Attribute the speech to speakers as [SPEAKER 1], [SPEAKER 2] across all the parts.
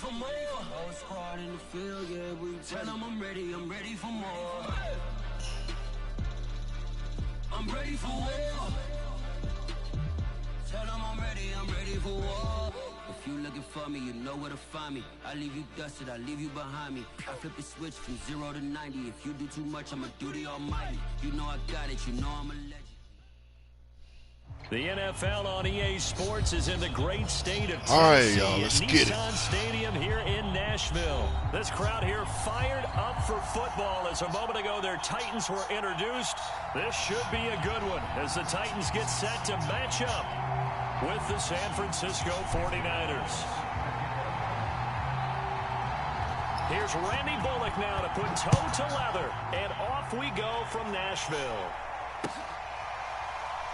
[SPEAKER 1] for more. Whole squad in the field, yeah, we tell them I'm ready for more. I'm ready for war. Tell them I'm ready for war. If you looking for me, you know where to find me. I leave you dusted, I leave you behind me. I flip the switch from 0 to 90. If you do too much, I'ma do the almighty. You know I got it, you know I'm a legend.
[SPEAKER 2] The NFL on EA Sports is in the great state of Tennessee.
[SPEAKER 3] All right, y'all, let's get it.
[SPEAKER 2] Nissan Stadium here in Nashville. This crowd here fired up for football as a moment ago their Titans were introduced. This should be a good one as the Titans get set to match up with the San Francisco 49ers. Here's Randy Bullock now to put toe to leather, and off we go from Nashville.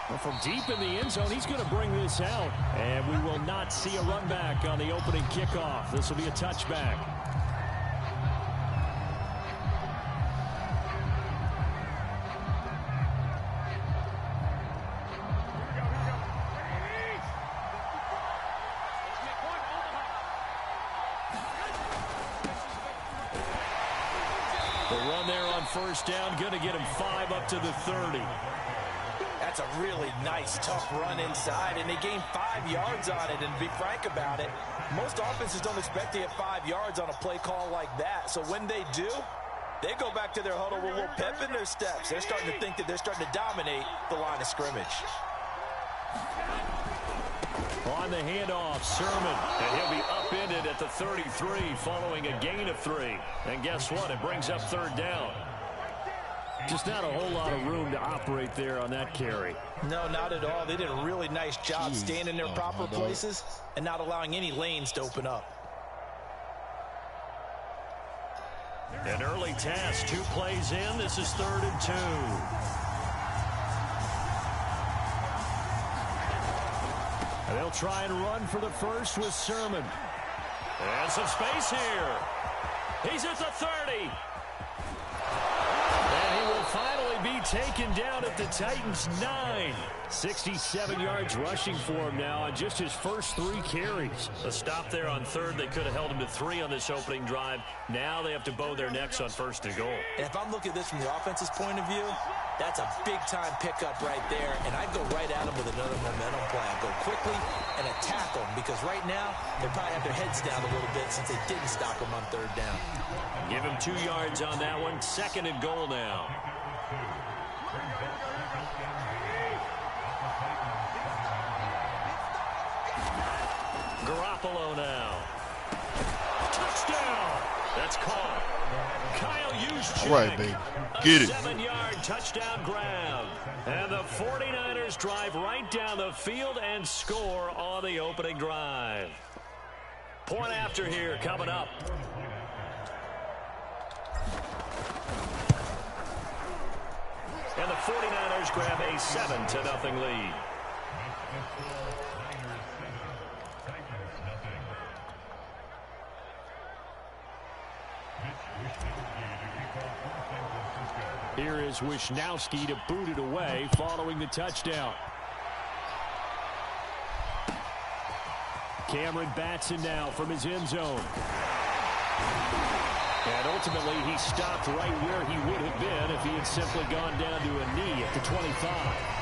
[SPEAKER 2] Well, from deep in the end zone, he's going to bring this out. And we will not see a run back on the opening kickoff. This will be a touchback. The run there on first down, going to get him 5 up to the 30.
[SPEAKER 4] That's a really nice, tough run inside, and they gained 5 yards on it. And to be frank about it, most offenses don't expect to get 5 yards on a play call like that. So when they do, they go back to their huddle with a little pep in their steps. They're starting to think that they're starting to dominate the line of scrimmage.
[SPEAKER 2] On the handoff, Sermon, and he'll be upended at the 33 following a gain of 3. And guess what? It brings up third down. Just not a whole lot of room to operate there on that carry.
[SPEAKER 4] No, not at all. They did a really nice job staying in their proper places and not allowing any lanes to open up.
[SPEAKER 2] An early task, 2 plays in. This is 3rd and 2. And they'll try and run for the first with Sermon. And some space here. He's at the 30. Finally be taken down at the Titans' 9. 67 yards rushing for him now on just his first 3 carries. A stop there on 3rd. They could have held him to 3 on this opening drive. Now they have to bow their necks on 1st and goal.
[SPEAKER 4] And if I'm looking at this from the offense's point of view, that's a big-time pickup right there. And I'd go right at him with another momentum play. I'd go quickly and attack them because right now they probably have their heads down a little bit since they didn't stop him on 3rd down.
[SPEAKER 2] Give him 2 yards on that one. 2nd and goal now. Garoppolo now. Touchdown. That's caught. Kyle Juszczyk.
[SPEAKER 3] All right, baby. Get it.
[SPEAKER 2] 7-yard touchdown grab. And the 49ers drive right down the field and score on the opening drive. Point after here coming up. And the 49ers grab a 7-0 lead. Here is Wisnowski to boot it away following the touchdown. Cameron Batson now from his end zone. And ultimately, he stopped right where he would have been if he had simply gone down to a knee at the 25.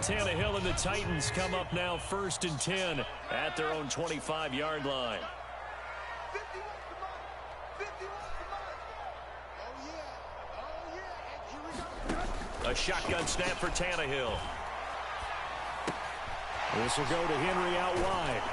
[SPEAKER 2] Tannehill and the Titans come up now 1st and 10 at their own 25-yard line. A shotgun snap for Tannehill. This will go to Henry out wide.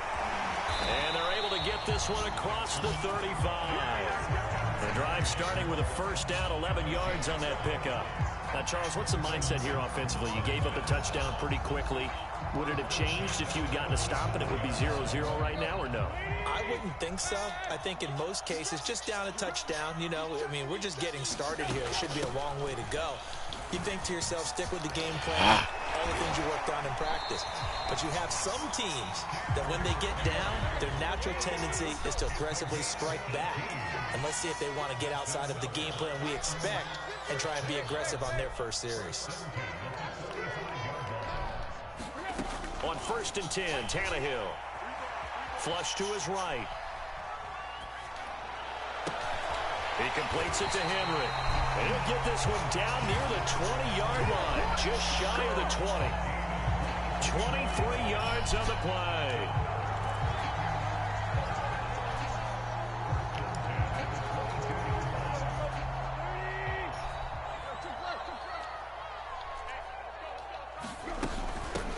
[SPEAKER 2] And they're able to get this one across the 35. The drive starting with a first down, 11 yards on that pickup. Now, Charles, what's the mindset here offensively? You gave up a touchdown pretty quickly. Would it have changed if you had gotten a stop and it would be 0-0 right now, or no?
[SPEAKER 4] I wouldn't think so. I think in most cases, just down a touchdown, you know, I mean, we're just getting started here. It should be a long way to go. You think to yourself, stick with the game plan, all the things you worked on in practice. practice. But you have some teams that when they get down, their natural tendency is to aggressively strike back. And let's see if they want to get outside of the game plan we expect and try and be aggressive on their first series.
[SPEAKER 2] On 1st and 10, Tannehill. Flush to his right. He completes it to Henry. And he'll get this one down near the 20-yard line, just shy of the 20. 23 yards on the play.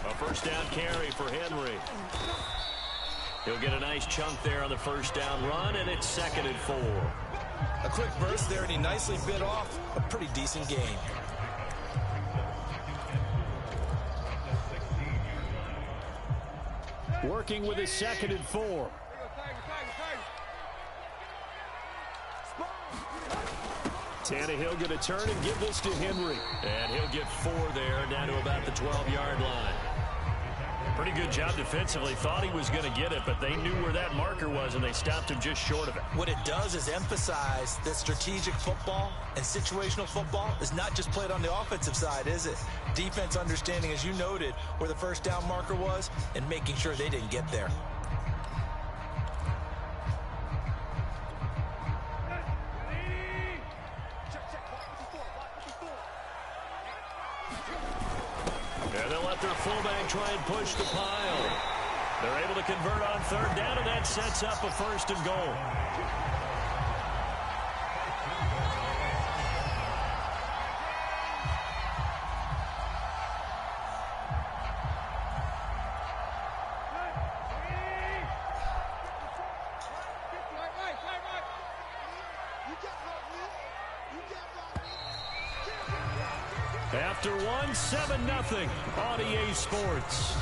[SPEAKER 2] A first down carry for Henry. He'll get a nice chunk there on the first down run, and it's 2nd and 4.
[SPEAKER 4] A quick burst there, and he nicely bit off a pretty decent gain.
[SPEAKER 2] Working with his 2nd and 4. Tannehill going to turn and give this to Henry. And he'll get 4 there, down to about the 12-yard line. Pretty good job defensively. Thought he was going to get it, but they knew where that marker was, and they stopped him just short of it.
[SPEAKER 4] What it does is emphasize that strategic football and situational football is not just played on the offensive side, is it? Defense understanding, as you noted, where the first down marker was and making sure they didn't get there.
[SPEAKER 2] And they'll let their fullback try and push the pile. They're able to convert on 3rd down, and that sets up a 1st and goal. After 7-0 on EA Sports.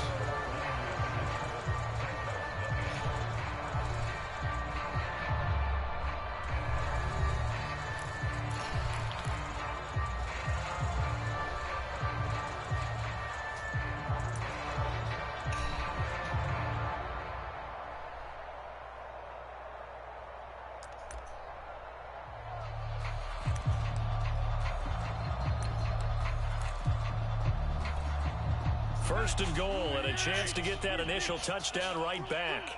[SPEAKER 2] First and goal, and a chance to get that initial touchdown right back.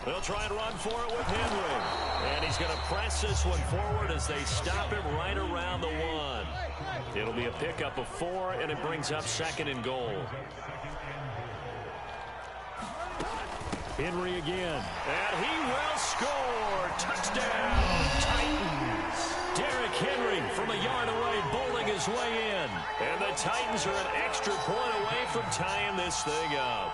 [SPEAKER 2] They'll try and run for it with Henry. And he's going to press this one forward as they stop him right around the 1. It'll be a pickup of 4, and it brings up 2nd and goal. Henry again. And he will score. Touchdown, Titans. Derrick Henry from a yard away, bowling his way in. And the Titans are an extra point away from tying this thing up.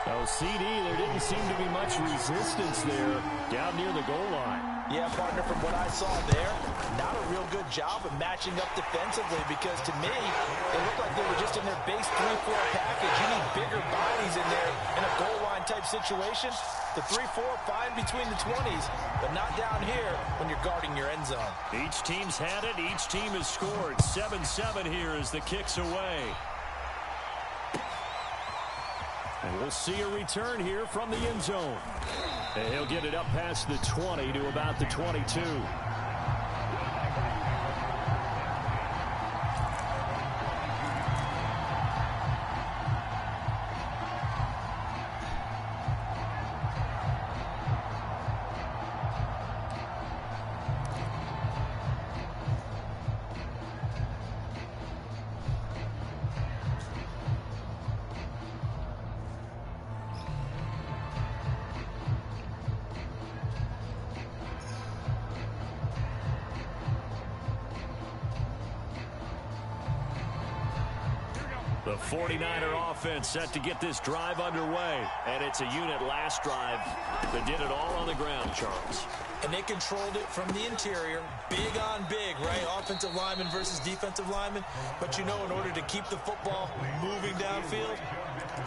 [SPEAKER 2] Oh, CD, there didn't seem to be much resistance there down near the goal line.
[SPEAKER 4] Yeah, partner, from what I saw there, not a real good job of matching up defensively, because to me, it looked like they were just in their base 3-4 package. You need bigger bodies in there in a goal line type situation. The 3-4 fine between the 20s, but not down here when you're guarding your end zone.
[SPEAKER 2] Each team's had it. Each team has scored. 7-7 here as the kick's away. And we'll see a return here from the end zone. And he'll get it up past the 20 to about the 22. The 49er offense set to get this drive underway. And it's a unit last drive that did it all on the ground, Charles.
[SPEAKER 4] And they controlled it from the interior. Big on big, right? Offensive lineman versus defensive lineman. But you know, in order to keep the football moving downfield,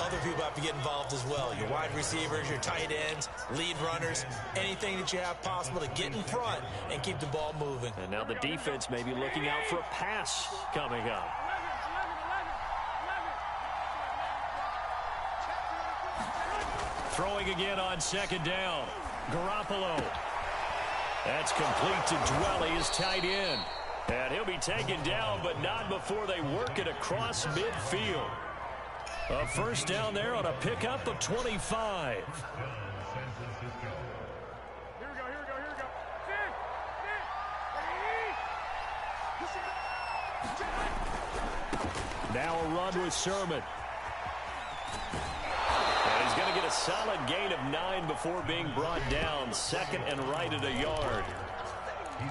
[SPEAKER 4] other people have to get involved as well. Your wide receivers, your tight ends, lead runners, anything that you have possible to get in front and keep the ball moving.
[SPEAKER 2] And now the defense may be looking out for a pass coming up. Throwing again on second down. Garoppolo. That's complete to Dwelly, his tight end. And he'll be taken down, but not before they work it across midfield. A first down there on a pickup of 25.
[SPEAKER 5] Here we go.
[SPEAKER 2] Now a run with Sermon. And he's going to get a solid gain of 9 before being brought down. Second and right at a yard.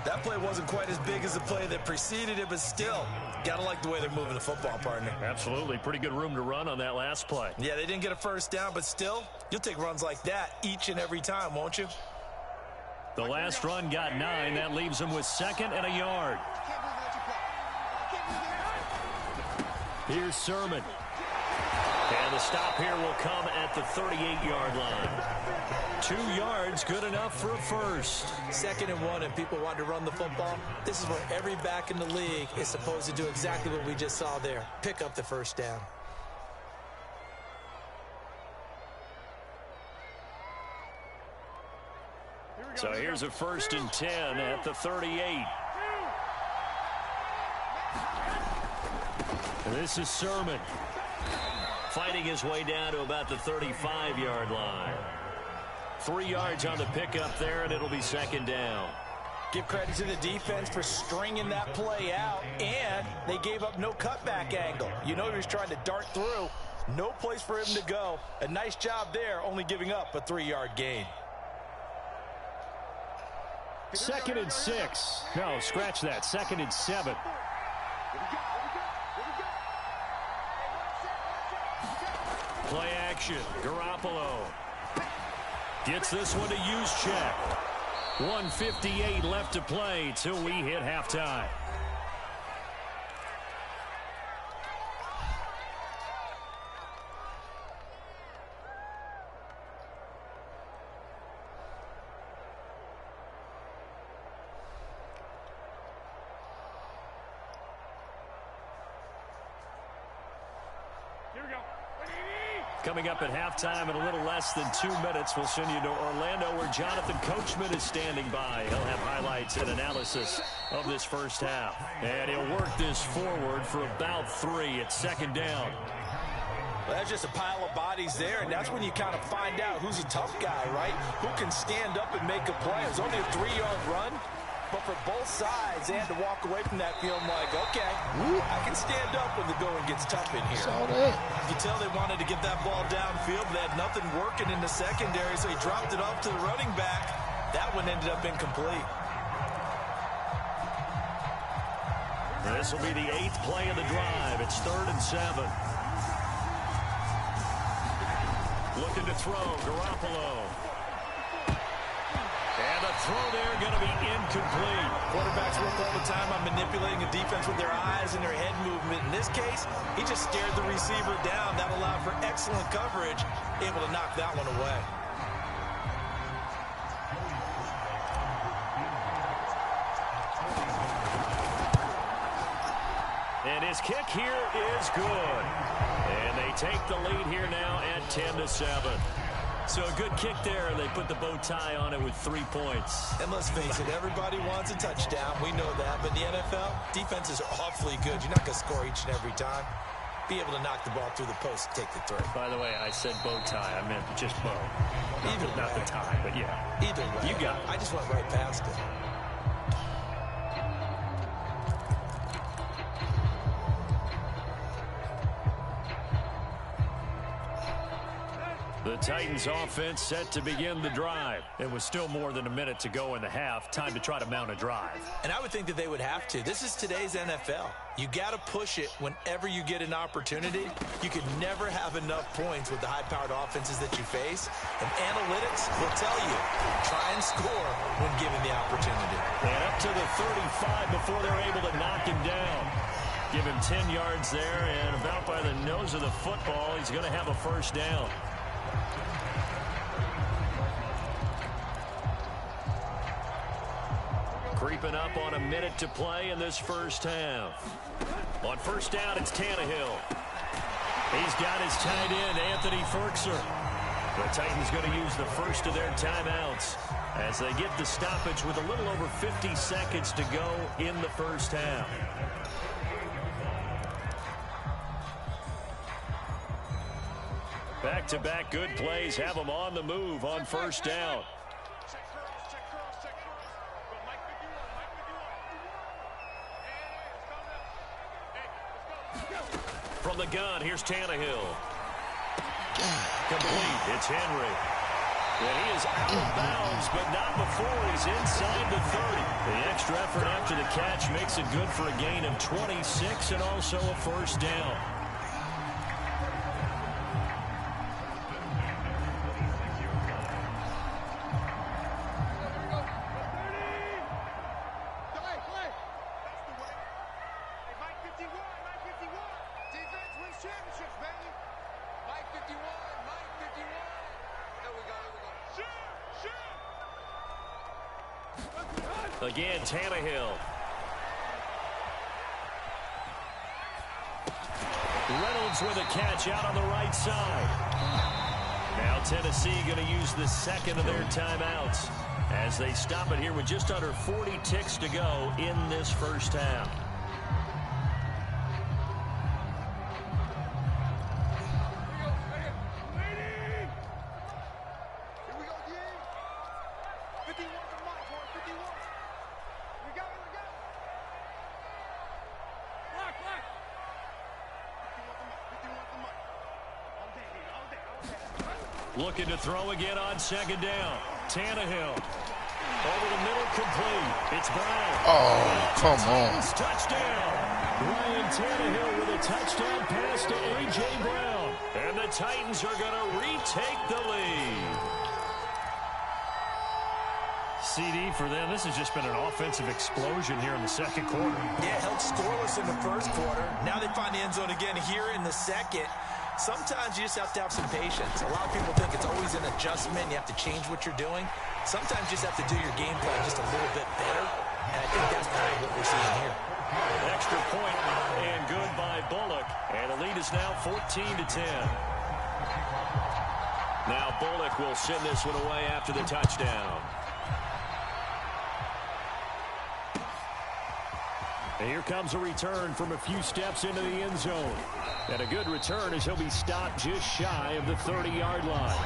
[SPEAKER 4] That play wasn't quite as big as the play that preceded it, but still, got to like the way they're moving the football, partner.
[SPEAKER 2] Absolutely. Pretty good room to run on that last play.
[SPEAKER 4] Yeah, they didn't get a first down, but still, you'll take runs like that each and every time, won't you?
[SPEAKER 2] The last run got 9. That leaves him with second and a yard. Here's Sermon. And the stop here will come at the 38-yard line. 2 yards, good enough for a first.
[SPEAKER 4] 2nd and 1, and people want to run the football. This is where every back in the league is supposed to do exactly what we just saw there. Pick up the first down.
[SPEAKER 2] So here's a 1st and 10 at the 38. And this is Sermon. Fighting his way down to about the 35-yard line. 3 yards on the pickup there, and it'll be second down.
[SPEAKER 4] Give credit to the defense for stringing that play out, and they gave up no cutback angle. You know he was trying to dart through. No place for him to go. A nice job there, only giving up a 3-yard gain.
[SPEAKER 2] 2nd and 6. No, scratch that. 2nd and 7. Play action. Garoppolo gets this one to use check. 1:58 left to play till we hit halftime. Coming up at halftime in a little less than 2 minutes, we'll send you to Orlando where Jonathan Coachman is standing by. He'll have highlights and analysis of this first half. And he'll work this forward for about 3 at 2nd down.
[SPEAKER 4] Well, that's just a pile of bodies there, and that's when you kind of find out who's a tough guy, right? Who can stand up and make a play. It's only a 3-yard run. But for both sides, they had to walk away from that feeling like, okay, I can stand up when the going gets tough in here. You tell they wanted to get that ball downfield, but they had nothing working in the secondary, so he dropped it off to the running back. That one ended up incomplete.
[SPEAKER 2] This will be the 8th play of the drive. It's 3rd and 7. Looking to throw, Garoppolo. And the throw there going to be incomplete.
[SPEAKER 4] Quarterbacks work all the time on manipulating a defense with their eyes and their head movement. In this case, he just stared the receiver down. That allowed for excellent coverage, able to knock that one away.
[SPEAKER 2] And his kick here is good. And they take the lead here now at 10-7. So a good kick there, and they put the bow tie on it with 3 points.
[SPEAKER 4] And let's face it, everybody wants a touchdown. We know that. But in the NFL, defenses are awfully good. You're not going to score each and every time. Be able to knock the ball through the post and take the throw.
[SPEAKER 2] By the way, I said bow tie. I meant just bow.
[SPEAKER 4] Not
[SPEAKER 2] the tie, but yeah.
[SPEAKER 4] Either way.
[SPEAKER 2] You got it.
[SPEAKER 4] I just went right past it.
[SPEAKER 2] The Titans offense set to begin the drive. It was still more than a minute to go in the half. Time to try to mount a drive.
[SPEAKER 4] And I would think that they would have to. This is today's NFL. You got to push it whenever you get an opportunity. You can never have enough points with the high-powered offenses that you face. And analytics will tell you, try and score when given the opportunity.
[SPEAKER 2] And up to the 35 before they're able to knock him down. Give him 10 yards there, and about by the nose of the football, he's going to have a first down. Creeping up on a minute to play in this first half. On first down, it's Tannehill. He's got his tight end, Anthony Ferkser. The Titans going to use the first of their timeouts as they get the stoppage with a little over 50 seconds to go in the first half. Back-to-back good plays have them on the move on first down. From the gun, here's Tannehill. Complete. It's Henry. And he is out of bounds, but not before he's inside the 30. The extra effort after the catch makes it good for a gain of 26 and also a first down. Again, Tannehill. Reynolds with a catch out on the right side. Now Tennessee going to use the second of their timeouts as they stop it here with just under 40 ticks to go in this first half. Looking to throw again on second down. Tannehill. Over the middle, complete. It's Brown.
[SPEAKER 3] Oh, come on.
[SPEAKER 2] Touchdown. Ryan Tannehill with a touchdown pass to A.J. Brown. And the Titans are going to retake the lead. CD for them. This has just been an offensive explosion here in the second quarter.
[SPEAKER 4] Yeah, held scoreless in the first quarter. Now they find the end zone again here in the second. Sometimes you just have to have some patience. A lot of people think it's always an adjustment. You have to change what you're doing. Sometimes you just have to do your game plan just a little bit better. And I think that's kind of what we're seeing here.
[SPEAKER 2] Extra point and good by Bullock. And the lead is now 14-10. Now Bullock will send this one away after the touchdown. And here comes a return from a few steps into the end zone. And a good return as he'll be stopped just shy of the 30-yard line.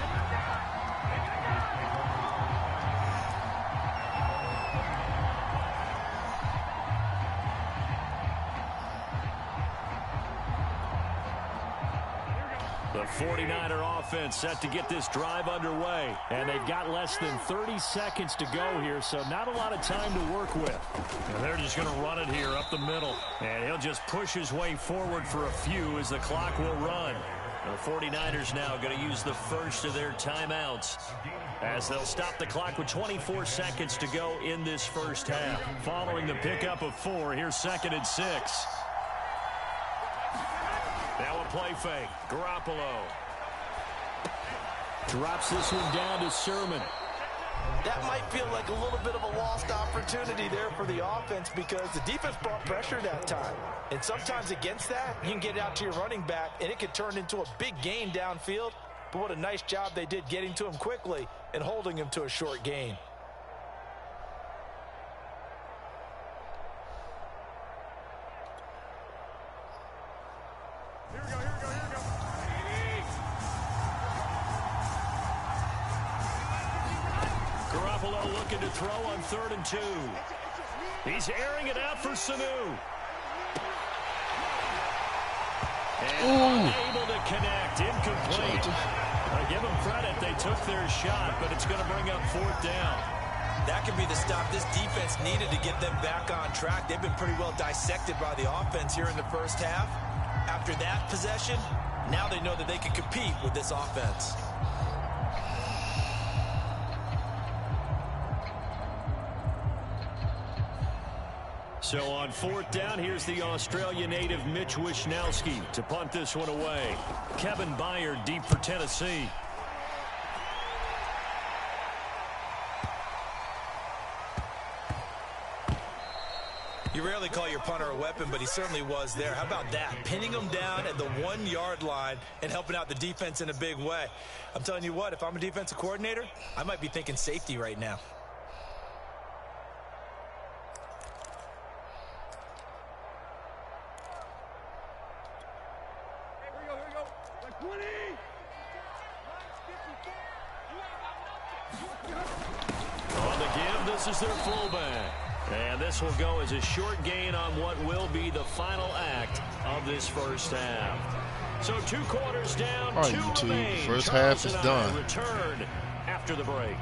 [SPEAKER 2] The 49er offense set to get this drive underway. And they've got less than 30 seconds to go here, so not a lot of time to work with. And they're just going to run it here up the middle. And he'll just push his way forward for a few as the clock will run. The 49ers now going to use the first of their timeouts as they'll stop the clock with 24 seconds to go in this first half. Following the pickup of 4, here's 2nd and 6. Now a play fake. Garoppolo drops this one down to Sermon.
[SPEAKER 4] That might feel like a little bit of a lost opportunity there for the offense because the defense brought pressure that time. And sometimes against that, you can get it out to your running back, and it could turn into a big gain downfield. But what a nice job they did getting to him quickly and holding him to a short gain.
[SPEAKER 2] Garoppolo looking to throw on 3rd and 2. He's airing it out for Sanu. And unable to connect. Incomplete. I give them credit. They took their shot, but it's going to bring up 4th down.
[SPEAKER 4] That could be the stop this defense needed to get them back on track. They've been pretty well dissected by the offense here in the first half. After that possession, now they know that they can compete with this offense.
[SPEAKER 2] So on 4th down, here's the Australia native Mitch Wishnowsky to punt this one away. Kevin Byard deep for Tennessee.
[SPEAKER 4] You rarely call your punter a weapon, but he certainly was there. How about that? Pinning him down at the 1-yard line and helping out the defense in a big way. I'm telling you what, if I'm a defensive coordinator, I might be thinking safety right now.
[SPEAKER 2] On the give, this is their fullback. And this will go as a short gain on what will be the final act of this first half. So 2 quarters down, 2 remain.
[SPEAKER 3] First half is done.
[SPEAKER 2] Return after the break.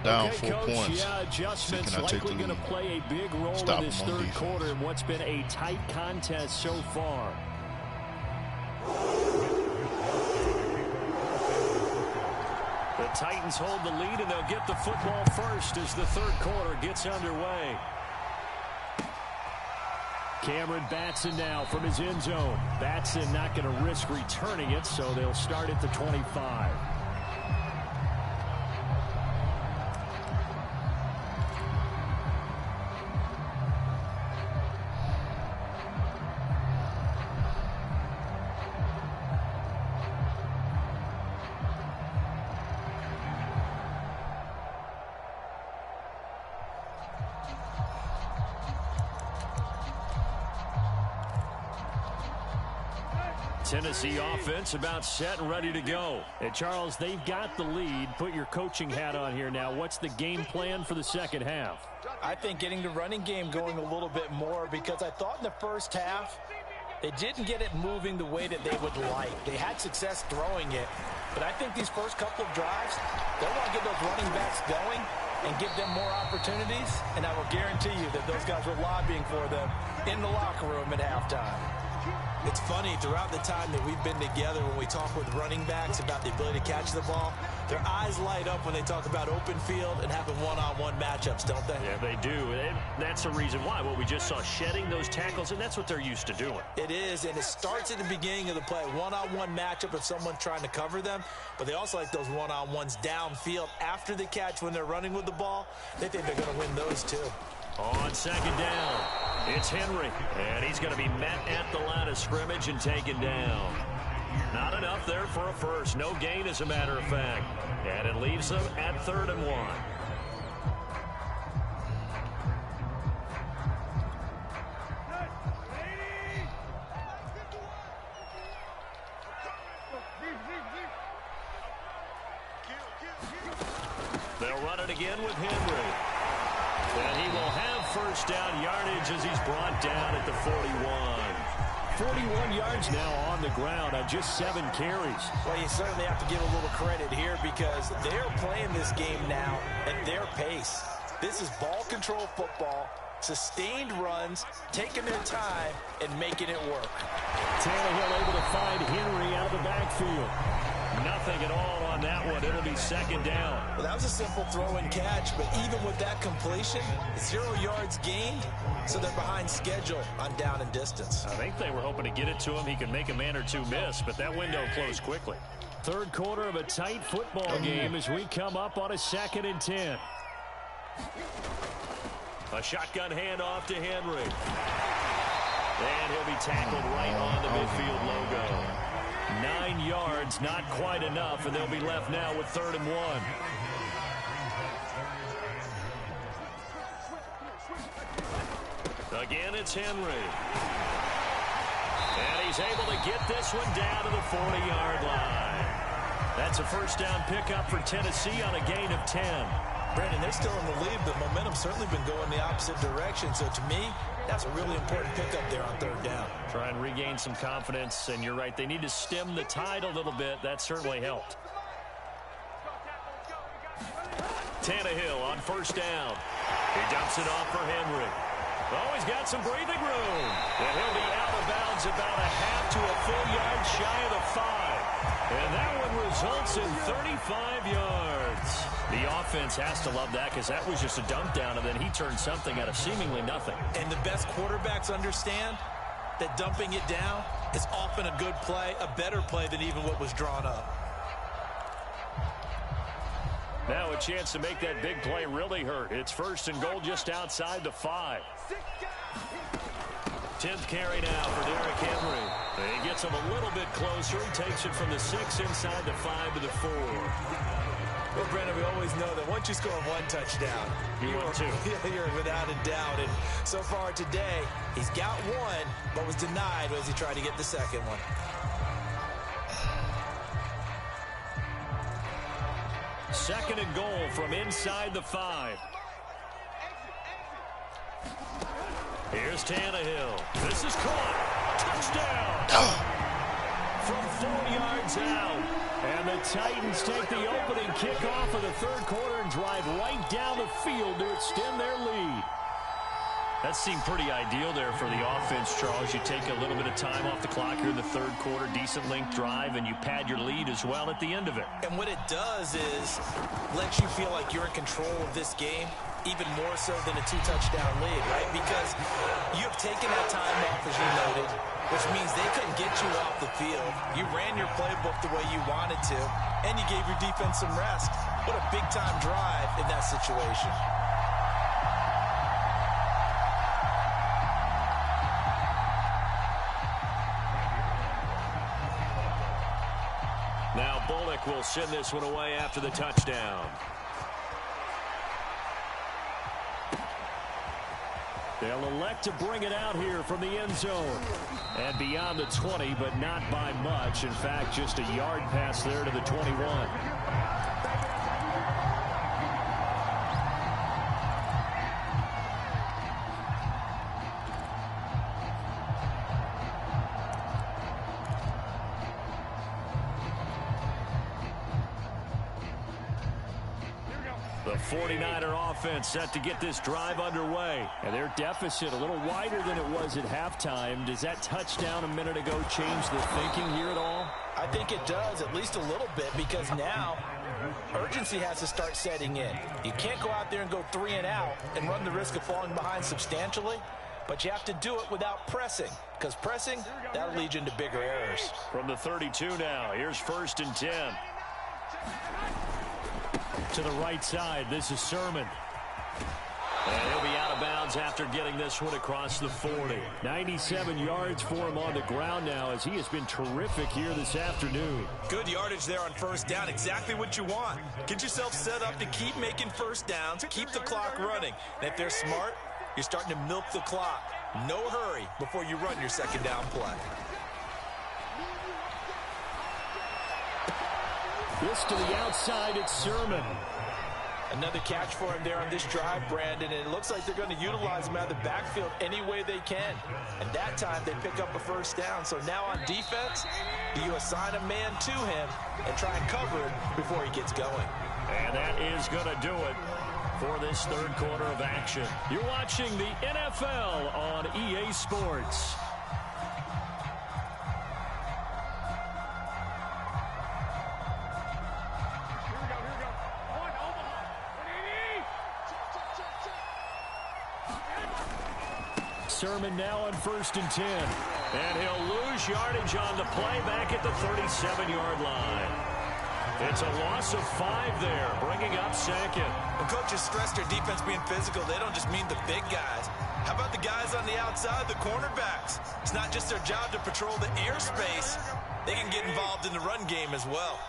[SPEAKER 3] Down
[SPEAKER 2] okay,
[SPEAKER 3] 4
[SPEAKER 2] Coach,
[SPEAKER 3] points.
[SPEAKER 2] Yeah, adjustments likely going to play a big role in this third quarter in what's been a tight contest so far. The Titans hold the lead, and they'll get the football first as the third quarter gets underway. Cameron Batson now from his end zone. Batson not going to risk returning it, so they'll start at the 25. Tennessee offense about set and ready to go. And Charles, they've got the lead. Put your coaching hat on here now. What's the game plan for the second half?
[SPEAKER 4] I think getting the running game going a little bit more, because I thought in the first half they didn't get it moving the way that they would like. They had success throwing it, but I think these first couple of drives, they want to get those running backs going and give them more opportunities, and I will guarantee you that those guys were lobbying for them in the locker room at halftime. It's funny, throughout the time that we've been together, when we talk with running backs about the ability to catch the ball, their eyes light up when they talk about open field and having one-on-one matchups, don't they?
[SPEAKER 2] Yeah, they do. And that's the reason why. Well, we just saw shedding those tackles, and that's what they're used to doing.
[SPEAKER 4] It is, and it starts at the beginning of the play. One-on-one matchup if someone's trying to cover them, but they also like those one-on-ones downfield after the catch when they're running with the ball. They think they're going to win those too.
[SPEAKER 2] On second down, it's Henry, and he's going to be met at the line of scrimmage and taken down. Not enough there for a first. No gain, as a matter of fact. And it leaves them at 3rd and 1. They'll run it again with Henry. And he will have first down yardage as he's brought down at the 41. 41 yards now on the ground on just 7 carries.
[SPEAKER 4] Well, you certainly have to give a little credit here, because they're playing this game now at their pace. This is ball control football, sustained runs, taking their time, and making it work.
[SPEAKER 2] Tannehill able to find Henry out of the backfield. Nothing at all on that one. It'll be 2nd down.
[SPEAKER 4] Well, that was a simple throw and catch, but even with that completion, 0 yards gained, so they're behind schedule on down and distance.
[SPEAKER 2] I think they were hoping to get it to him. He could make a man or two miss, but that window closed quickly. Third quarter of a tight football game as we come up on a 2nd and 10. A shotgun handoff to Henry. And he'll be tackled right on the midfield logo. 9 yards, not quite enough, and they'll be left now with 3rd and 1. Again, it's Henry. And he's able to get this one down to the 40-yard line. That's a first down pickup for Tennessee on a gain of 10.
[SPEAKER 4] Brandon, they're still in the lead. The momentum's certainly been going the opposite direction. So to me, that's a really important pickup there on 3rd down.
[SPEAKER 2] Try and regain some confidence, and you're right. They need to stem the tide a little bit. That certainly helped. Tannehill on first down. He dumps it off for Henry. Oh, he's got some breathing room. And he'll be out of bounds about a half to a full yard shy of the 5. And that one results in 35 yards. The offense has to love that, because that was just a dump down, and then he turned something out of seemingly nothing.
[SPEAKER 4] And the best quarterbacks understand that dumping it down is often a good play, a better play than even what was drawn up.
[SPEAKER 2] Now a chance to make that big play really hurt. It's 1st and goal just outside the 5. 10th carry now for Derrick Henry. He gets him a little bit closer. He takes it from the 6 inside the 5 to the 4.
[SPEAKER 4] Well, Brandon, we always know that once you score one touchdown, you're without a doubt. And so far today, he's got one, but was denied as he tried to get the second one.
[SPEAKER 2] Second and goal from inside the 5. Here's Tannehill. This is caught. Touchdown. From 4 yards out. And the Titans take the opening kickoff of the third quarter and drive right down the field to extend their lead. That seemed pretty ideal there for the offense, Charles. You take a little bit of time off the clock here in the third quarter, decent length drive, and you pad your lead as well at the end of it. And what it does is let you feel like you're in control of this game, even more so than a 2-touchdown lead, right? Because you've taken that time off, as you noted, which means they couldn't get you off the field. You ran your playbook the way you wanted to, and you gave your defense some rest. What a big-time drive in that situation. Now Bullock will send this one away after the touchdown. They'll elect to bring it out here from the end zone. And beyond the 20, but not by much. In fact, just a yard pass there to the 21. The 49er offense set to get this drive underway. And their deficit a little wider than it was at halftime. Does that touchdown a minute ago change the thinking here at all? I think it does, at least a little bit, because now urgency has to start setting in. You can't go out there and go 3 and out and run the risk of falling behind substantially. But you have to do it without pressing, because pressing, that'll lead you into bigger errors. From the 32 now, here's 1st and 10. To the right side, this is Sermon. And he'll be out of bounds after getting this one across the 40. 97 yards for him on the ground now, as he has been terrific here this afternoon. Good yardage there on 1st down, exactly what you want. Get yourself set up to keep making 1st downs, keep the clock running. And if they're smart, you're starting to milk the clock. No hurry before you run your 2nd down play. This to the outside, it's Sermon. Another catch for him there on this drive, Brandon, and it looks like they're going to utilize him out of the backfield any way they can. And that time they pick up a 1st down. So now on defense, do you assign a man to him and try and cover him before he gets going? And that is going to do it for this third quarter of action. You're watching the NFL on EA Sports. Sermon now on 1st and 10. And he'll lose yardage on the play back at the 37-yard line. It's a loss of 5 there, bringing up 2nd. When coaches stress their defense being physical, they don't just mean the big guys. How about the guys on the outside, the cornerbacks? It's not just their job to patrol the airspace. They can get involved in the run game as well.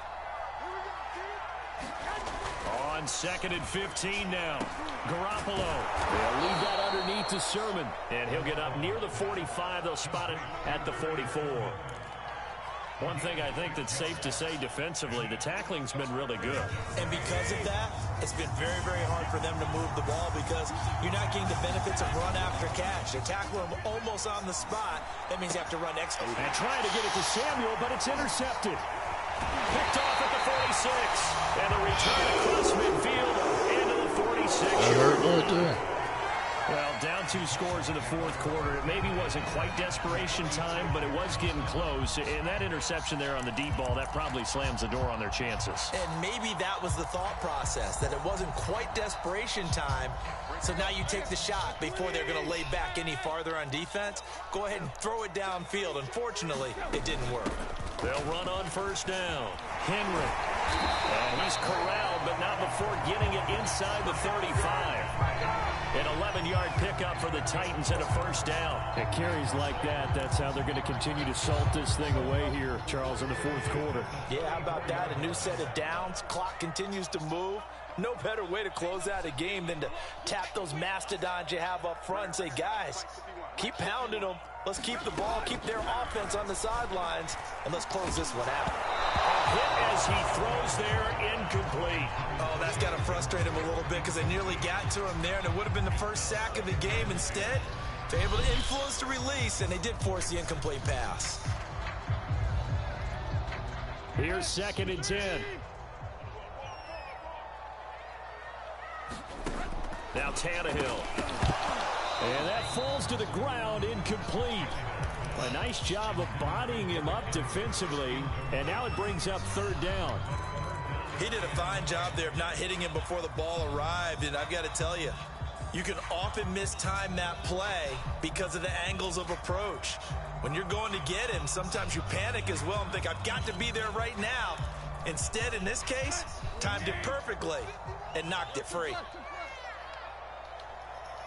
[SPEAKER 2] On 2nd and 15 now. Garoppolo. They'll leave that underneath to Sermon. And he'll get up near the 45. They'll spot it at the 44. One thing I think that's safe to say defensively, the tackling's been really good. And because of that, it's been very, very hard for them to move the ball because you're not getting the benefits of run after catch. They tackle him almost on the spot. That means you have to run extra. And trying to get it to Samuel, but it's intercepted. Picked off at the 46. And the return across midfield into the 46. Well, down 2 scores in the 4th quarter. It maybe wasn't quite desperation time, but it was getting close. And that interception there on the deep ball, that probably slams the door on their chances. And maybe that was the thought process, that it wasn't quite desperation time. So now you take the shot before they're going to lay back any farther on defense. Go ahead and throw it downfield. Unfortunately, it didn't work. They'll run on 1st down. Henry. And he's corralled, but not before getting it inside the 35. An 11-yard pickup for the Titans and a first down.
[SPEAKER 5] It carries like that. That's how they're going to continue to salt this thing away here, Charles, in the fourth quarter.
[SPEAKER 4] Yeah, how about that? A new set of downs. Clock continues to move. No better way to close out a game than to tap those mastodons you have up front and say, guys, keep pounding them. Let's keep the ball, keep their offense on the sidelines, and let's close this one out.
[SPEAKER 2] A hit as he throws there, incomplete.
[SPEAKER 4] Oh, that's got to frustrate him a little bit because they nearly got to him there, and it would have been the first sack of the game. Instead, they're able to influence the release, and they did force the incomplete pass.
[SPEAKER 5] Here's 2nd and 10.
[SPEAKER 2] Now Tannehill.
[SPEAKER 5] And that falls to the ground, incomplete. A nice job of bodying him up defensively, and now it brings up 3rd down.
[SPEAKER 4] He did a fine job there of not hitting him before the ball arrived, and I've got to tell you, you can often mistime that play because of the angles of approach. When you're going to get him, sometimes you panic as well and think, I've got to be there right now. Instead, in this case, timed it perfectly and knocked it free.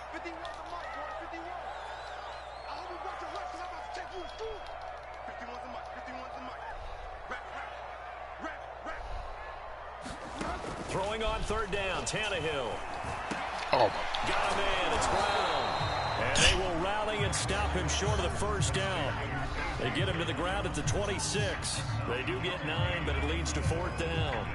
[SPEAKER 6] 51's the mark, boy, 51. I hope you watch your left, 'cause I'm about to take you to school. 51's the mark, 51's the mark. Rap.
[SPEAKER 2] Throwing on 3rd down, Tannehill.
[SPEAKER 3] Oh,
[SPEAKER 2] Got a man, it's Brown. And they will rally and stop him short of the first down. They get him to the ground at the 26. They do get 9, but it leads to 4th down.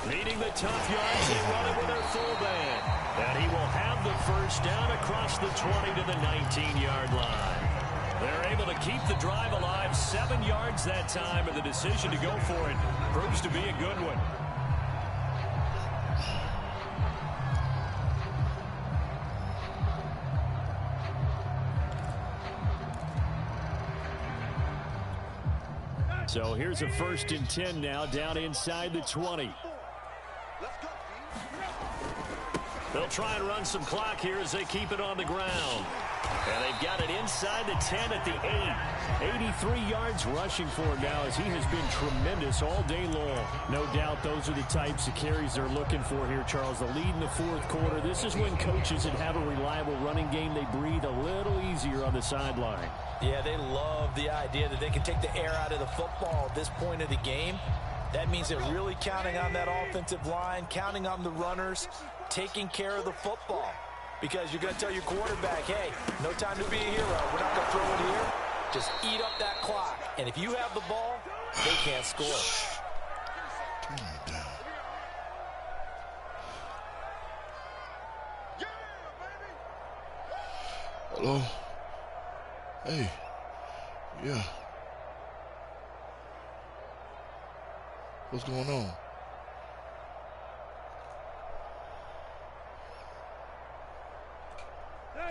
[SPEAKER 2] Needing the tough yards, they run it with their fullback. And he will have the first down across the 20 to the 19-yard line. They're able to keep the drive alive, 7 yards that time, and the decision to go for it proves to be a good one.
[SPEAKER 5] So here's a 1st and 10 now, down inside the 20.
[SPEAKER 2] They'll try and run some clock here as they keep it on the ground. And they've got it inside the 10 at the 8.
[SPEAKER 5] 83 yards rushing for him now as he has been tremendous all day long. No doubt those are the types of carries they're looking for here, Charles. The lead in the fourth quarter. This is when coaches that have a reliable running game, they breathe a little easier on the sideline.
[SPEAKER 4] Yeah, they love the idea that they can take the air out of the football at this point of the game. That means they're really counting on that offensive line, counting on the runners, taking care of the football. Because you're going to tell your quarterback, hey, no time to be a hero. We're not going to throw it here. Just eat up that clock. And if you have the ball, they can't score.
[SPEAKER 3] hello. Hey. Yeah. What's going on?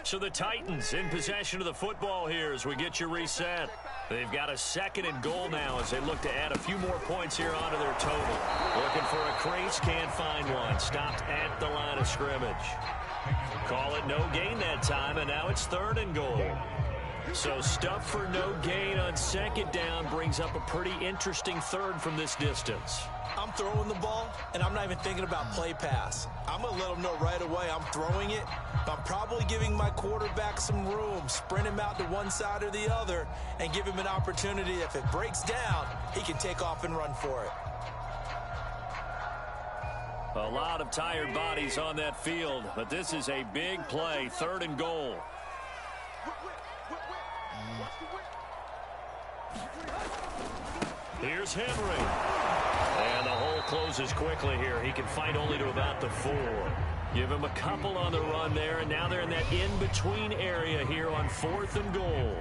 [SPEAKER 2] So the Titans in possession of the football here as we get you reset. They've got a 2nd and goal now as they look to add a few more points here onto their total. Looking for a crease, can't find one. Stopped at the line of scrimmage. Call it no gain that time, and now it's 3rd and goal. So stuff for no gain on 2nd down brings up a pretty interesting 3rd from this distance.
[SPEAKER 4] I'm throwing the ball, and I'm not even thinking about play pass. I'm going to let them know right away I'm throwing it, but I'm probably giving my quarterback some room, sprint him out to one side or the other, and give him an opportunity. If it breaks down, he can take off and run for it.
[SPEAKER 2] A lot of tired bodies on that field, but this is a big play, 3rd and goal. Here's Henry. And the hole closes quickly here. He can fight only to about the 4. Give him a couple on the run there, and now they're in that in-between area here on 4th and goal.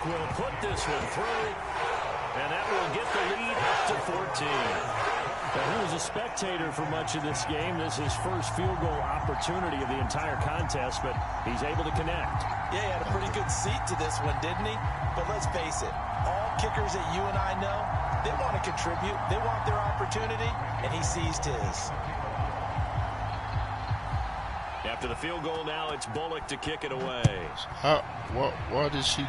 [SPEAKER 2] will put this one through, and that will get the lead up to 14.
[SPEAKER 5] Now, he was a spectator for much of this game. This is his first field goal opportunity of the entire contest, but he's able to connect.
[SPEAKER 4] Yeah, he had a pretty good seat to this one, didn't he? But let's face it, all kickers that you and I know, they want to contribute. They want their opportunity, and he seized his.
[SPEAKER 2] After the field goal now, it's Bullock to kick it away.
[SPEAKER 3] Why did she?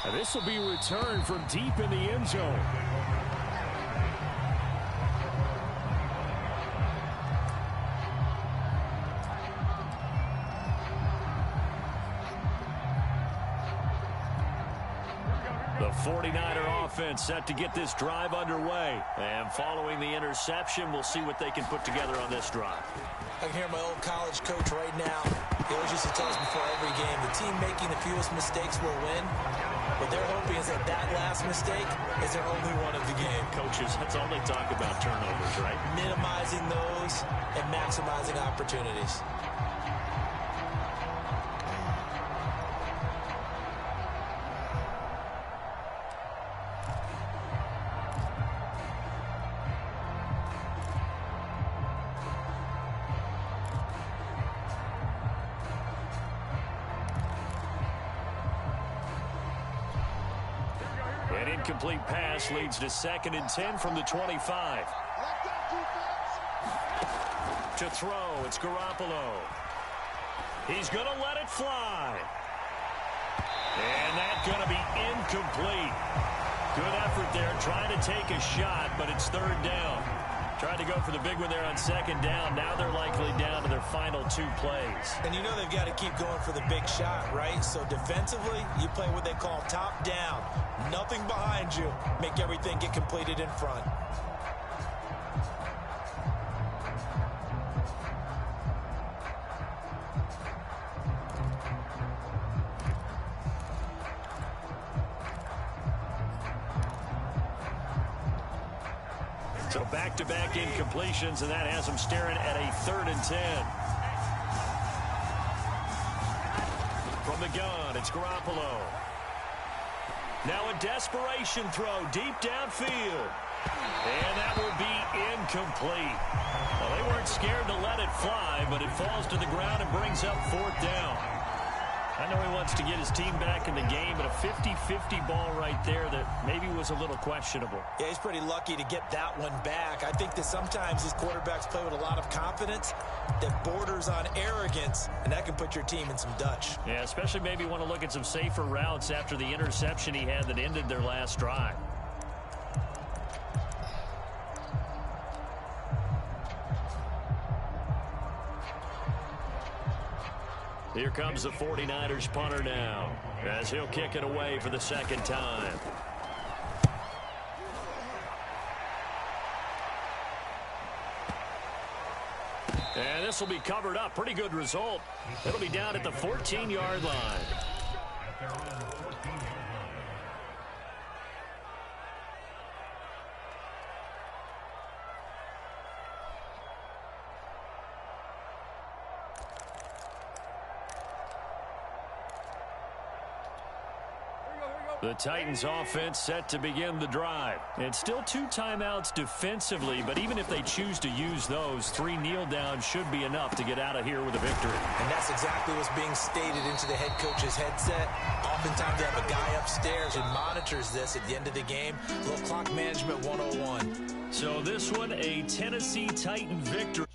[SPEAKER 5] Now, this will be returned from deep in the end zone.
[SPEAKER 2] The 49er offense set to get this drive underway. And following the interception, we'll see what they can put together on this drive.
[SPEAKER 4] I can hear my old college coach right now. He always used to tell us before every game, the team making the fewest mistakes will win. What they're hoping is that that last mistake is their only one of the game.
[SPEAKER 2] Coaches, that's all they talk about, turnovers, right?
[SPEAKER 4] Minimizing those and maximizing opportunities.
[SPEAKER 2] An incomplete pass leads to 2nd and 10 from the 25. To throw, it's Garoppolo. He's going to let it fly. And that's going to be incomplete. Good effort there, trying to take a shot, but it's 3rd down. Tried to go for the big one there on 2nd down. Now they're likely down to their final 2 plays.
[SPEAKER 4] And you know they've got to keep going for the big shot, right? So defensively, you play what they call top down. Nothing behind you. Make everything get completed in front.
[SPEAKER 2] So back-to-back incompletions, and that has them staring at a 3rd and 10. From the gun, it's Garoppolo. Now a desperation throw deep downfield. And that will be incomplete. Well, they weren't scared to let it fly, but it falls to the ground and brings up 4th down. I know he wants to get his team back in the game, but a 50-50 ball right there that maybe was a little questionable.
[SPEAKER 4] Yeah, he's pretty lucky to get that one back. I think that sometimes these quarterbacks play with a lot of confidence that borders on arrogance, and that can put your team in some Dutch.
[SPEAKER 2] Yeah, especially maybe want to look at some safer routes after the interception he had that ended their last drive. Here comes the 49ers punter now, as he'll kick it away for the 2nd time. And this will be covered up. Pretty good result. It'll be down at the 14-yard line. The Titans offense set to begin the drive. It's still 2 timeouts defensively, but even if they choose to use those, 3 kneel downs should be enough to get out of here with a victory.
[SPEAKER 4] And that's exactly what's being stated into the head coach's headset. Oftentimes they have a guy upstairs who monitors this at the end of the game. A little clock management 101.
[SPEAKER 2] So this one, a Tennessee Titan victory.